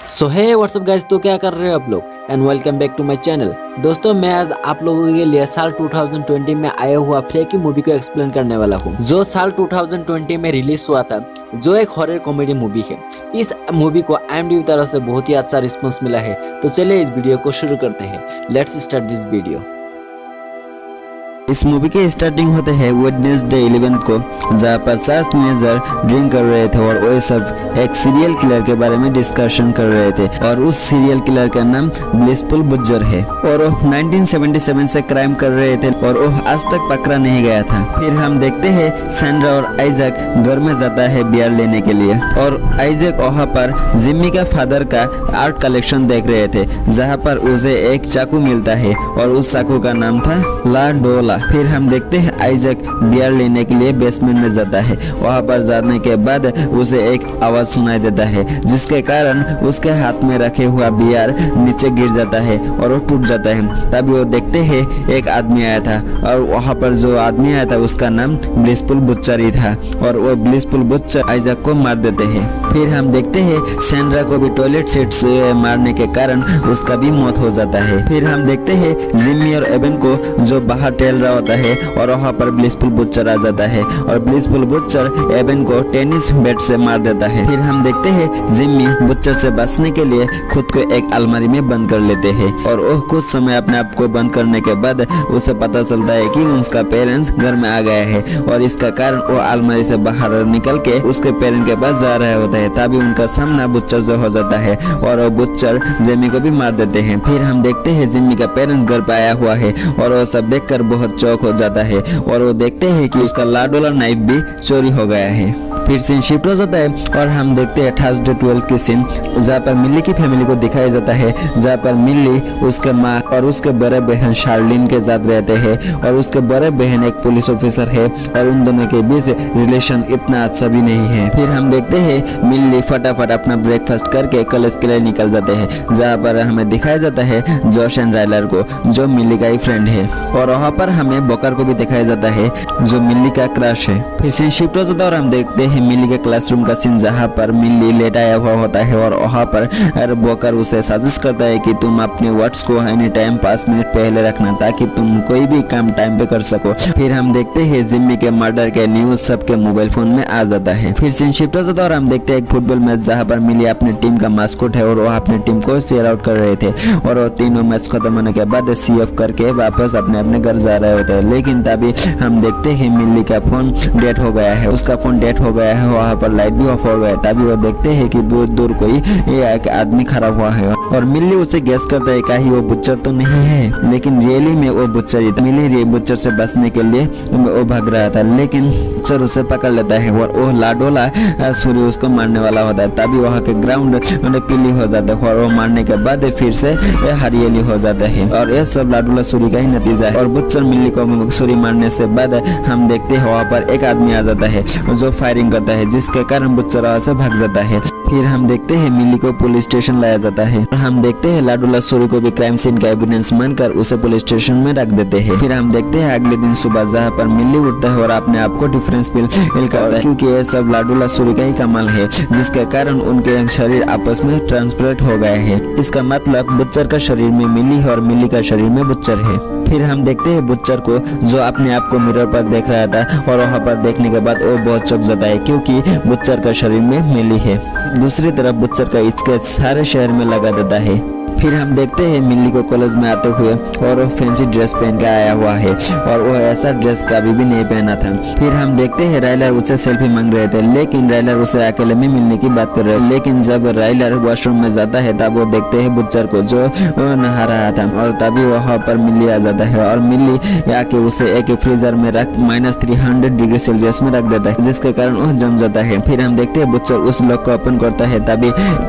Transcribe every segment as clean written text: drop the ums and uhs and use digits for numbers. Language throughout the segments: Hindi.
सो हे व्हाट्सअप गाइस, तो क्या कर रहे हो आप लोग and welcome back to my channel. दोस्तों मैं आज आप लोगों के लिए साल 2020 में आया हुआ फ्रेकी मूवी को एक्सप्लेन करने वाला हूँ, जो साल 2020 में रिलीज हुआ था, जो एक हॉरर कॉमेडी मूवी है। इस मूवी को IMDb तरफ से बहुत ही अच्छा रिस्पॉन्स मिला है। तो चलिए इस वीडियो को शुरू करते हैं। Let's start this video. इस मूवी के स्टार्टिंग होते हैं वेडनेसडे 11 को, जहाँ पर 4 टीनेजर ड्रिंक कर रहे थे और वो सब एक सीरियल किलर के बारे में डिस्कशन कर रहे थे। और उस सीरियल किलर का नाम ब्लिसफुल बुचर है और वो 1977 से क्राइम कर रहे थे और वो आज तक पकड़ा नहीं गया था। फिर हम देखते हैं सैंड्रा और आइजैक घर में जाता है बियर लेने के लिए और आइजैक वहाँ पर जिम्मी का फादर का आर्ट कलेक्शन देख रहे थे, जहाँ पर उसे एक चाकू मिलता है और उस चाकू का नाम था ला डोला। फिर हम देखते हैं आइजैक बियर लेने के लिए बेसमेंट में जाता है। वहां पर जाने के बाद उसे एक आवाज सुनाई देता है, जिसके कारण उसके हाथ में रखे हुआ बियर नीचे गिर जाता है और वो टूट जाता है। तभी वो देखते हैं एक आदमी आया था और वहां पर जो आदमी आया था उसका नाम ब्लिसफुल बुचर ही था और वो ब्लिसफुल बुचर आइजैक को मार देते हैं। फिर हम देखते हैं सैंड्रा को भी टॉयलेट सीट से मारने के कारण उसका भी मौत हो जाता है। फिर हम देखते हैं जिम्मी और एबन को जो बाहर टहल रहा होता है और वहाँ पर ब्लिसफुल बुचर आ जाता है और ब्लिसफुल बुचर एबन को टेनिस बैट से मार देता है। फिर हम देखते हैं जिम्मी बुचर से बचने के लिए खुद को एक अलमारी में बंद कर लेते हैं और वो कुछ समय अपने आप को बंद करने के बाद उसे पता चलता है कि उसका पेरेंट्स घर में आ गया है और इसका कारण वो अलमारी से बाहर निकल के उसके पेरेंट के पास जा रहा होता है। तभी उनका सामना बुचर से हो जाता है और वो बुचर जिम्मी को भी मार देते हैं। फिर हम देखते हैं जिम्मी का पेरेंट्स घर पे आया हुआ है और वो सब देखकर बहुत चौक हो जाता है और वो देखते हैं कि उसका लाडोला नाइफ भी चोरी हो गया है। फिर सीन शिफ्ट हो जाता है और हम देखते हैं थर्सडे 12 की सीन, जहाँ पर मिल्ली की फैमिली को दिखाया जाता है, जहाँ पर मिल्ली उसके माँ और उसके बड़े बहन शार्लिन के साथ रहते हैं और उसके बड़े बहन एक पुलिस ऑफिसर है और उन दोनों के बीच रिलेशन इतना अच्छा भी नहीं है। फिर हम देखते हैं मिल्ली फटाफट अपना ब्रेकफास्ट करके कॉलेज के लिए निकल जाते हैं, जहाँ पर हमें दिखाया जाता है जॉश एंड राइलर को, जो मिल्ली का ही फ्रेंड है और वहाँ पर हमें बोकर को भी दिखाया जाता है, जो मिल्ली का क्रश है। फिर सीन शिफ्ट हो जाता है और हम देखते हैं मिल्ली के क्लासरूम का सीन, जहाँ पर मिल्ली लेटाया हुआ होता है और वहाँ पर बोकर उसे सजेस्ट करता है कि तुम अपने वर्ड्स को एनी टाइम 5 मिनट पहले रखना ताकि तुम कोई भी काम टाइम पे कर सको। फिर हम देखते हैं जिम्मी के मर्डर के न्यूज सबके मोबाइल फोन में आ जाता है। फिर सीन शिफ्ट हो जाता है और हम देखते हैं एक फुटबॉल मैच, जहाँ पर मिल्ली अपनी टीम का मास्कोट है और वह अपनी टीम को चीयर आउट कर रहे थे और वो तीनों मैच खत्म होने के बाद CF करके वापस अपने अपने घर जा रहे होते हैं। लेकिन तभी हम देखते हैं मिल्ली का फोन डेड हो गया है, उसका फोन डेड हो गया है, वहाँ पर लाइट भी ऑफ हो गया। तभी वो देखते हैं कि बहुत दूर कोई एक आदमी खड़ा हुआ है और मिल्ली उसे गैस करता है कहीं वो बुचर तो नहीं है, लेकिन रियली में वो बुचर ही था। मिल्ली बुचर से बचने के लिए वो भाग रहा था, लेकिन बुचर उसे पकड़ लेता है और वो लाडोला सूर्य उसको मारने वाला होता है। तभी वहाँ के ग्राउंड पीली हो जाता है और वो मारने के बाद फिर से हरियाली हो जाता है और ये सब लाडोला सूर्य का ही नतीजा है। और बुचर मिल्ली को सूर्य मारने से बाद हम देखते हैं वहाँ पर एक आदमी आ जाता है जो फायरिंग करता है, जिसके कारण बुचर वहाँ से भाग जाता है। फिर हम देखते हैं मिल्ली को पुलिस स्टेशन लाया जाता है और हम देखते हैं लाडोला सूर्य को भी क्राइम सीन का एविडेंस मानकर उसे पुलिस स्टेशन में रख देते हैं। फिर हम देखते हैं अगले दिन सुबह, जहाँ पर मिल्ली उठता है और अपने आप को डिफरेंस फील करता है, क्योंकि ये सब लाडोला सूर्य का ही कमाल है, जिसके कारण उनके शरीर आपस में ट्रांसपरेंट हो गए हैं। इसका मतलब बुचर का शरीर में मिल्ली है और मिल्ली का शरीर में बुचर है। फिर हम देखते हैं बुचर को, जो अपने आप को मिरर पर देख रहा था और वहाँ पर देखने के बाद वो बहुत चौंक जाता है, क्योंकि बुचर का शरीर में मिल्ली है। दूसरी तरफ बुचर का स्केच सारे शहर में लगा देता है। फिर हम देखते हैं मिल्ली को कॉलेज में आते हुए और फैंसी ड्रेस पहन के आया हुआ है और वो ऐसा ड्रेस कभी भी नहीं पहना था। फिर हम देखते हैं राइलर उसे सेल्फी मांग रहे थे, लेकिन राइलर उसे अकेले में मिलने की बात कर रहे थे। लेकिन जब राइलर वॉशरूम में जाता है तब वो देखते हैं बुचर को, जो नहा रहा था और तभी वहाँ पर मिल्ली आ जाता है और मिल्ली आके उसे एक फ्रीजर में रख -300 डिग्री सेल्सियस में रख देता है, जिसके कारण वो जम जाता है। फिर हम देखते हैं बुचर उस लॉक को ओपन करता है,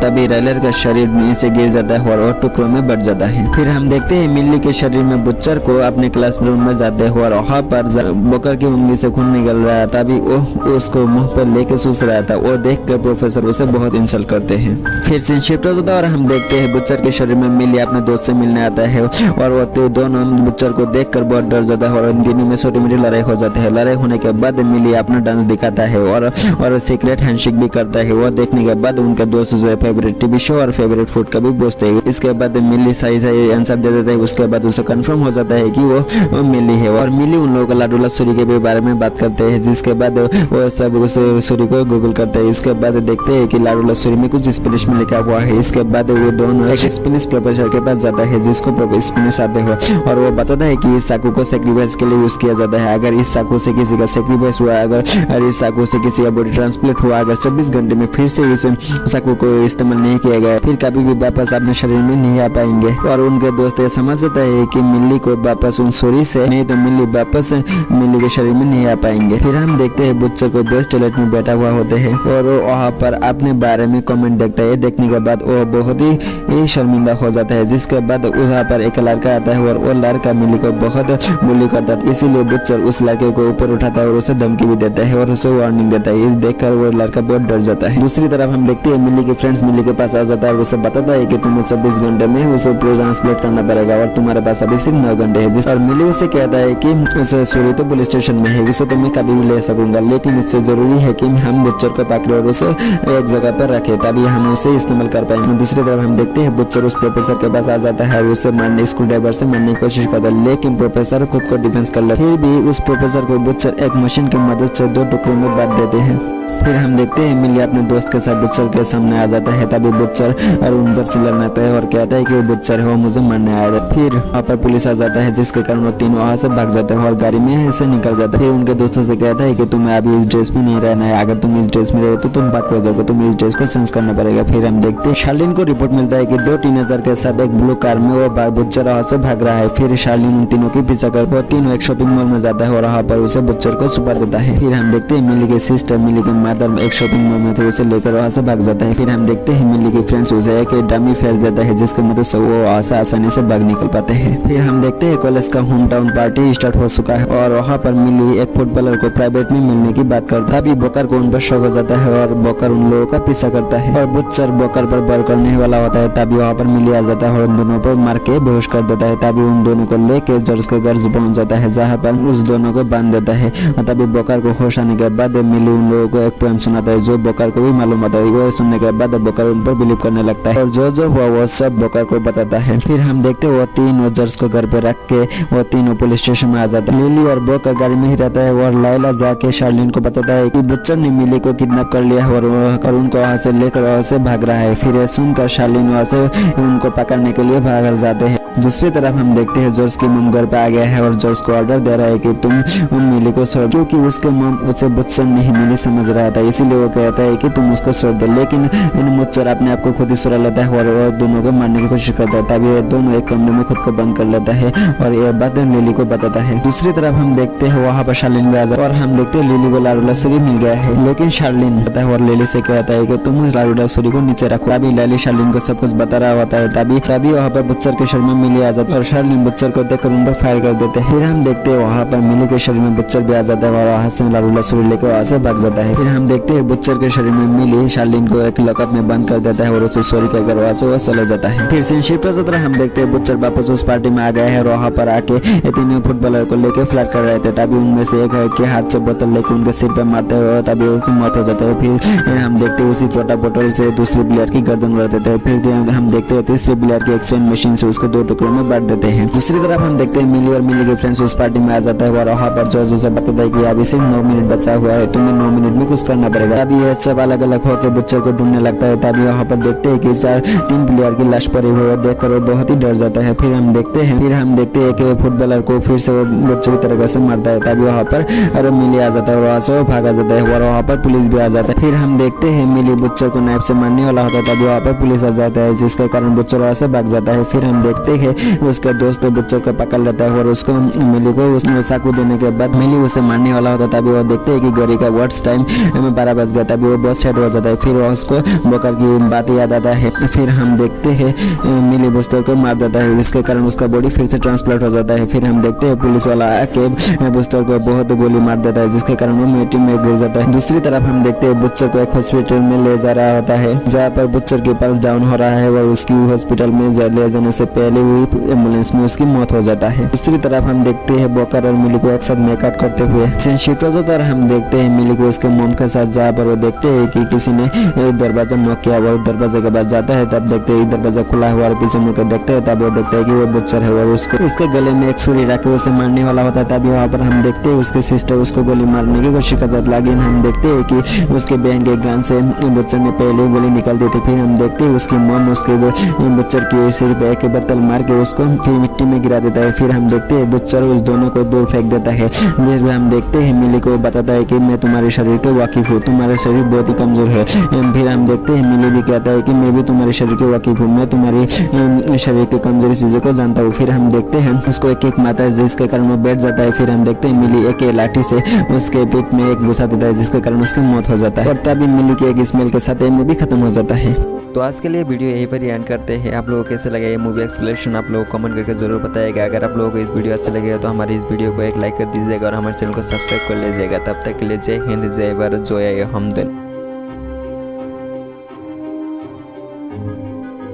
तभी राइलर का शरीर नीचे गिर जाता है और टुकड़ों में बढ़ जाता है। फिर हम देखते हैं मिल्ली के शरीर में बुच्चर को अपने क्लासरूम में जाते हुए और वहाँ पर बोकर की उंगली से खून निकल रहा था, तभी वो उसको मुंह पर लेके सूस रहा था। वो देखकर प्रोफेसर उसे बहुत इंसल्ट करते हैं। फिर सीन शिफ्ट होता है और हम देखते हैं बुच्चर के शरीर में मिल्ली अपने दोस्त से मिलने आता है और वो दोनों बुच्चर को देखकर बहुत डर जाता है और इन दिनों में छोटी मोटी लड़ाई हो जाती है। लड़ाई होने के बाद मिल्ली अपना डांस दिखाता है और सीक्रेट हैंडशेक भी करता है। वो देखने के बाद उनके दोस्त से फेवरेट टीवी शो और फेवरेट फूड का भी पूछते हैं। इसके बाद मिल्ली सही सही आंसर दे देता है। उसके बाद उसे कंफर्म हो जाता है कि वो मिल्ली है और मिल्ली उन लोगों को लाडू लसूरी के बारे में बात करते हैं, जिसके बाद वो सब उस सूरी को गूगल करते हैं। इसके बाद देखते हैं कि लाडू लसूरी में कुछ स्पेनिश में लिखा हुआ है। इसके बाद वो दोनों एक स्पेनिश प्रोफेसर के पास जाता है जिसको स्पेनिश आते हो और वो बताता है कि इस चाकू को सैक्रिफाइस के लिए यूज किया जाता है। अगर इस चाकू से किसी का सैक्रिफाइस हुआ, अगर इस चाकू से किसी का बॉडी ट्रांसप्लांट हुआ, अगर 24 घंटे में फिर से इस चाकू को इस्तेमाल नहीं किया गया, फिर कभी भी वापस अपने शरीर में नहीं आ पाएंगे। और उनके दोस्त ये समझ जाता है कि मिल्ली को वापस उन सूरी से नहीं तो मिल्ली वापस मिल्ली के शरीर में नहीं आ पाएंगे। फिर हम देखते हैं बुच्चर को बॉयज टॉयलेट में बैठा हुआ होते हैं और वो वहाँ पर अपने बारे में कमेंट देखता है। देखने के बाद वो बहुत ही शर्मिंदा हो जाता है। जिसके बाद वहाँ पर एक लड़का आता है और वो लड़का मिल्ली को बहुत बुली करता है। इसीलिए बुच्चर उस लड़के को ऊपर उठाता है और उसे धमकी भी देता है और उसे वार्निंग देता है। इस देखकर वो लड़का बहुत डर जाता है। दूसरी तरफ हम देखते हैं मिल्ली के फ्रेंड्स मिल्ली के पास आ जाता है और उसे बताता है कि तुम्हें 24 घंटे में उसे ट्रांसप्लेट करना पड़ेगा और तुम्हारे पास अभी सिर्फ 9 घंटे है। और मिल्ली उसे कहता है कि उसे सूरी तो पुलिस स्टेशन में है, उसे तो मैं कभी भी ले सकूंगा, लेकिन इससे जरूरी है कि हम बुच्चर को पकड़े और उसे एक जगह पर रखे तभी हम उसे इस्तेमाल कर पाएंगे। दूसरी तरफ हम देखते हैं बुच्चर उस प्रोफेसर के पास आ जाता है और उसे मारने स्क्रू ड्राइवर से मारने की कोशिश करता है, लेकिन प्रोफेसर खुद को डिफेंस कर लेता है। फिर भी उस प्रोफेसर को बुच्चर एक मशीन की मदद से 2 टुकड़ों में बांट देते हैं। फिर हम देखते हैं मिल्ली अपने दोस्त के साथ बुच्चर के सामने आ जाता है, तभी बुच्चर और उन पर चिल्लाता है और कहता है कि वो बुच्चर है, वो मुझे मारने आया था। फिर वहाँ पर पुलिस आ जाता है जिसके कारण वो तीनों वहाँ से भाग जाते हैं और गाड़ी में से निकल जाता है। फिर उनके दोस्तों से कहता है कि तुम्हें अभी इस ड्रेस में नहीं रहना है, अगर तुम इस ड्रेस में रहे तो तुम भाग कर जाओगे, तुम्हें इस ड्रेस को चेंज करना पड़ेगा। फिर हम देखते हैं शार्लिन को रिपोर्ट मिलता है कि 2 टीनेजर के साथ एक ब्लू कार में वो बुच्चर वहाँ से भाग रहा है। फिर शार्लिन उन तीनों की पीछा कर वो तीनों एक शॉपिंग मॉल में जाता है और वहाँ पर उसे बुच्चर को छुपा देता है। फिर हम देखते हैं मिल्ली के सिस्टर मिल्ली के मदर एक शॉपिंग में थे, उसे लेकर वहाँ से भाग जाता है। फिर हम देखते हैं मिल्ली के फ्रेंड्स उसे एक डमी फेस देता है जिसके मदद से वो वहाँ से आसानी से भाग निकल पाते हैं। फिर हम देखते हैं कॉलेज का होम टाउन पार्टी स्टार्ट हो चुका है और वहाँ पर मिल्ली एक फुटबॉलर को प्राइवेट में मिलने की बात करता है। अभी बोकर को उन पर शौक हो जाता है और बोकर उन लोगों का पीछा करता है और बुच्चर बोकर पर बर करने वाला होता है, तभी वहाँ पर मिल्ली आ जाता है और उन दोनों पर मार के बेहोश कर देता है। तभी उन दोनों को लेके जॉर्ज के घर पहुंच जाता है जहाँ पर उस दोनों को बांध देता है और तभी बोकर को होश आने के बाद मिल्ली उन लोगों को एक पोएम सुनाता है जो बोकर को भी मालूम होता है। वो सुनने के बाद बोकर उन पर बिलीव करने लगता है और जो हुआ वो सब बोकर को बताता है। फिर हम देखते हैं वो तीनों जॉर्ज को घर पे रख के वो तीनों पुलिस स्टेशन में आ जाता है। लिली और बोकर गाड़ी में ही रहता है और लाइला जाके शार्लिन को बताता है कि बुच्चर ने मिल्ली को किडनैप कर लिया और उनको वहाँ से लेकर वहाँ से भाग रहा है। फिर सुनकर शार्लिन वहाँ से उनको पकड़ने के लिए भाग जाते हैं। दूसरी तरफ हम देखते हैं जॉर्ज की मम घर पे आ गया है और जॉर्ज को ऑर्डर दे रहा है कि तुम उन मिल्ली को छोड़, क्योंकि उसके मम उसे बुच्चर नहीं मिल्ली समझ रहा था, इसीलिए वो कहता है कि तुम उसको छोड़ दो। लेकिन इन बुच्चर अपने आप को खुद ही छुड़ा लेता है और वो दोनों को मारने की कोशिश करता है। तभी ये दोनों एक कमरे में खुद को बंद कर लेता है और ये बात लिली को बताता है। दूसरी तरफ हम देखते हैं वहाँ पर शार्लिन भी आ जाता है और हम देखते हैं लिली को लाडू लसूरी मिल गया है, लेकिन शार्लिन बताता है और लिली से कहता है कि तुम लाडू लसूरी को नीचे रखो। तभी लिली शार्लिन को सब कुछ बता रहा होता है। तभी वहाँ पर बुच्चर के शरीर में मिल्ली आ जाता है और शार्लिन बुच्चर को देखकर उन पर फायर कर देते हैं। फिर हम देखते हैं वहाँ पर मिल्ली के शरीर में बुच्चर भी आ जाता है और वहाँ से लाडू लसूरी लेकर वहाँ से भाग जाता है। फिर हम देखते हैं बुच्चर के शरीर में मिल्ली शार्लिन को एक लॉकअप में बंद कर देता है और उसे सॉरी कहकर वहाँ से वो चले जाता है। फिर सीन शिफ्ट हो जाता है। हम देखते हैं बुच्चर वापस उस पार्टी में आ गए हैं और वहाँ पर आके तीनों फुटबॉलर को लेकर फ्लर्ट कर रहे थे। तभी उनमें से एक है कि हाथ से बोतल लेकर उनके सिर पे मारते हुए तभी उसकी मौत हो जाती है। फिर हम देखते हैं उसी छोटा बोतल से दूसरे प्लेयर की गर्दन उड़ा देते हैं। फिर हम देखते हैं तीसरे प्लेयर की एक्सचेंज मशीन से उसको 2 टुकड़ों में बांट देते हैं। दूसरी तरफ हम देखते हैं मिल्ली और मिल्ली के फ्रेंड्स उस पार्टी में आ जाता है और वहाँ पर जॉर्ज उसे बताता है कि अभी सिर्फ 9 मिनट बचा हुआ है, तुम्हें 9 मिनट में कुछ करना पड़ेगा। तभी ये सब अलग अलग होकर बुच्चर को ढूंढने लगता है। तभी वहाँ पर देखते हैं कि 3 प्लेयर की लाश पड़ी हुई है, देखकर वो बहुत ही डर जाता है। फिर हम देखते हैं कि फुटबॉलर को फिर से वो बुच्चर की तरह से मारता है। तभी वहाँ पर और मिल्ली आ जाता है और वहाँ से वो भागा जाता है और वहाँ पर पुलिस भी आ जाता है। फिर हम देखते हैं मिल्ली बुच्चर को नाइफ से मारने वाला होता है। तभी वहाँ पर पुलिस आ जाता है जिसके कारण बुच्चर वहाँ से भाग जाता है। फिर हम देखते हैं उसका दोस्त बुच्चर को पकड़ लेता है और उसको मिली को चाकू देने के बाद मिली उसे मारने वाला होता है। तभी वो देखते हैं कि घड़ी का वर्ड्स टाइम 12 बज गया। तभी वो बहुत सैड हो जाता है। फिर वो उसको बोकर की बात याद आता है। फिर हम देखते हैं मिली बुस्टर को मार देता है, जिसके कारण उसका बॉडी फिर से ट्रांसप्लांट हो जाता है। फिर हम देखते हैं पुलिस वाला आके बुस्टर को बहुत गोली मार देता है, जिसके कारण वो मिट्टी में गिर जाता है। दूसरी तरफ हम देखते हैं बुच्चर को एक हॉस्पिटल में ले जा रहा होता है, जहाँ पर बुच्चर की पल्स डाउन हो रहा है और उसकी हॉस्पिटल में ले जाने से पहले हुई एम्बुलेंस में उसकी मौत हो जाता है। दूसरी तरफ हम देखते हैं बोकर और मिली को एक साथ मेकअप करते हुए सीन शिफ्ट हो जाता है। हम देखते हैं मिली को उसके मोम के साथ, जहाँ पर वो देखते हैं कि किसी ने दरवाजा नॉक किया। वो दरवाजे के पास जाता है, तब देखते हैं दरवाजा खुला हुआ और पीछे मुड़कर देखते हैं। तब वो देखता है कि वो बुच्चर है और उसके गले में एक छुरी रख के उसे मारने वाला होता है। तभी वहाँ पर हम देखते हैं उसके सिस्टर उसको गोली मारने की कोशिश करता है, लेकिन हम देखते हैं कि उसके बहन के गन से बुच्चर में पहले गोली निकल दी थी। फिर हम देखते हैं उसकी मॉम उसके बुच्चर की सिर पे एक बत्तल मार के उसको फिर मिट्टी में गिरा देता है। फिर हम देखते हैं बुच्चर उस दोनों को दूर फेंक देता है। फिर हम देखते हैं मिली को बताता है कि मैं तुम्हारे शरीर के वाकिफ हूँ, तुम्हारा शरीर बहुत ही कमजोर है। फिर हम देखते हैं मिली भी कहता है कि मैं भी तुम्हारे शरीर के वाकिफ हूँ, मैं तुम्हारी शरीर की कमजोरी चीजों को जानता हूँ। फिर हम देखते हैं उसको एक एक मारता है, जिसके कारण वो बैठ जाता है। फिर हम देखते हैं मिली एक लाठी से उसके पीठ में एक घुसा देता है, जिसके कारण उसकी मौत हो जाता है। और तभी मिली के एक स्मेल के साथ ये मूवी खत्म हो जाता है। तो आज के लिए वीडियो यहीं पर ही एंड करते हैं। आप लोगों को कैसे लगा ये मूवी एक्सप्लेनेशन आप लोगों को कमेंट करके जरूर बताइएगा। अगर आप लोगों को इस वीडियो अच्छा लगेगा तो हमारी इस वीडियो को एक लाइक कर दीजिएगा और हमारे चैनल को सब्सक्राइब कर लीजिएगा। तब तक के लिए जय हिंद, जय भारत, जय हमदन।